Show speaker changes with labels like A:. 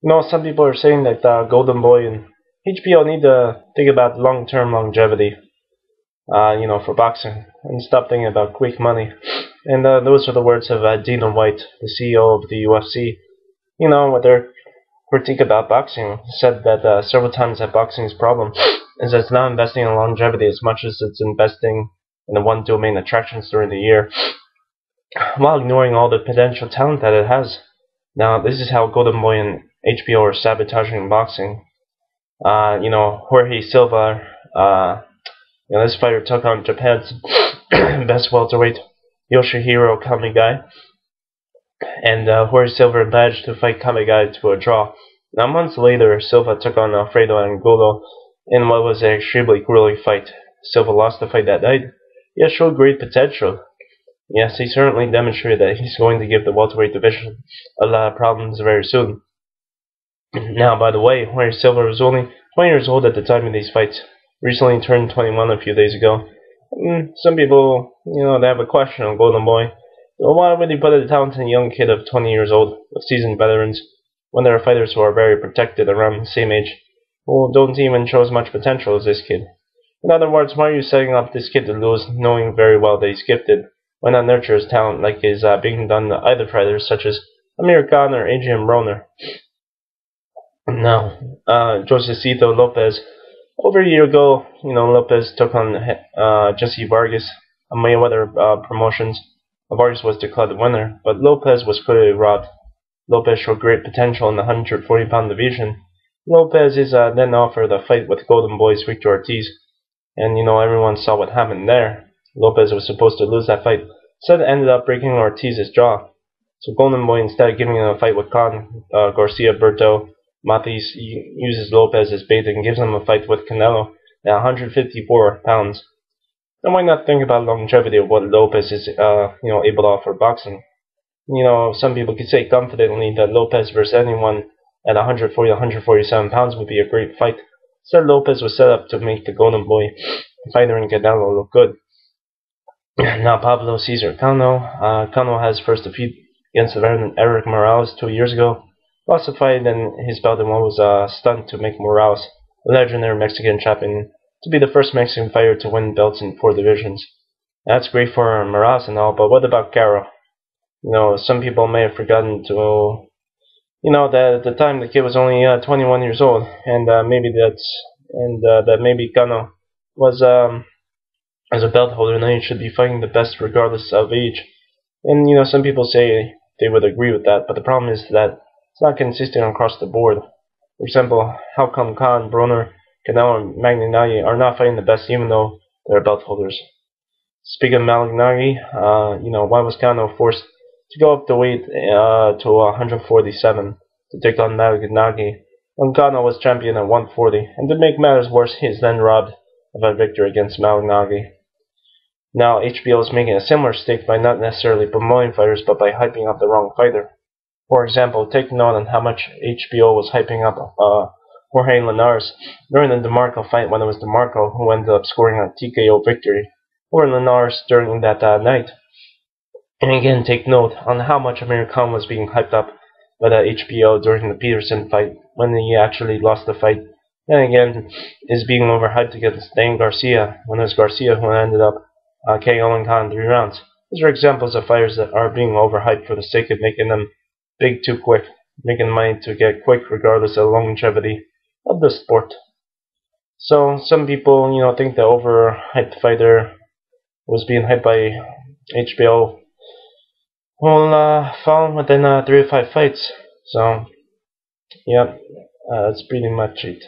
A: Some people are saying that Golden Boy and HBO need to think about long-term longevity, for boxing and stop thinking about quick money. And those are the words of Dana White, the CEO of the UFC. With their critique about boxing, said that several times that boxing's problem is that it's not investing in longevity as much as it's investing in the one domain attractions during the year, while ignoring all the potential talent that it has. Now, this is how Golden Boy and HBO are sabotaging boxing. Jorge Silva, this fighter took on Japan's best welterweight, Yoshihiro Kamigai, and Jorge Silva managed to fight Kamigai to a draw. Now, months later, Silva took on Alfredo Angulo in what was an extremely grueling fight. Silva lost the fight that night, yet showed great potential. Yes, he certainly demonstrated that he's going to give the welterweight division a lot of problems very soon. Now, by the way, Jorge Silva was only 20 years old at the time of these fights. Recently turned 21 a few days ago. Some people, they have a question on Golden Boy. Well, why would he put a talented young kid of 20 years old with seasoned veterans when there are fighters who are very protected around the same age who don't even show as much potential as this kid? In other words, why are you setting up this kid to lose knowing very well that he's gifted? Why not nurture his talent like is being done to other fighters such as Amir Khan or Adrian Broner? Now, Josecito Lopez. Over a year ago, Lopez took on Jesse Vargas on Mayweather Promotions. Vargas was declared the winner, but Lopez was clearly robbed. Lopez showed great potential in the 140-pound division. Lopez is then offered a fight with Golden Boy's Victor Ortiz, and everyone saw what happened there. Lopez was supposed to lose that fight, instead ended up breaking Ortiz's jaw. So Golden Boy, instead of giving him a fight with Garcia Berto, Mathis uses Lopez as bait and gives him a fight with Canelo at 154 pounds. And why not think about longevity of what Lopez is, able to offer boxing? Some people could say confidently that Lopez versus anyone at 140 to 147 pounds would be a great fight. Instead, Lopez was set up to make the Golden Boy fighter in Canelo look good. Now, Pablo Cesar Cano. Cano has first defeat against the veteran Eric Morales 2 years ago. Lost the fight and his belt in what was a stunt to make Morales, a legendary Mexican champion, to be the first Mexican fighter to win belts in 4 divisions. That's great for Morales and all, but what about Caro? Some people may have forgotten to, that at the time the kid was only 21 years old, and that maybe Cano was as a belt holder, now he should be fighting the best regardless of age. And some people say they would agree with that, but the problem is that it's not consistent across the board. For example, how come Khan, Broner, Canelo, and Magnanagi are not fighting the best even though they're belt holders? Speaking of Magnanagi, why was Kano forced to go up the weight to 147 to take on Magnanagi when Kano was champion at 140? And to make matters worse, he is then robbed of a victory against Magnanagi. Now, HBO is making a similar mistake by not necessarily promoting fighters, but by hyping up the wrong fighter. For example, take note on how much HBO was hyping up Jorge Linares during the DeMarco fight when it was DeMarco who ended up scoring a TKO victory over Linares during that night. And again, take note on how much Amir Khan was being hyped up by the HBO during the Peterson fight when he actually lost the fight. And again, is being overhyped against Dan Garcia when it was Garcia who ended up KOing Khan in 3 rounds. These are examples of fighters that are being overhyped for the sake of making them big too quick, making money to get quick regardless of the longevity of the sport. So some people, think the overhyped fighter was being hyped by HBO will fall within 3 to 5 fights. So, yeah, that's pretty much it.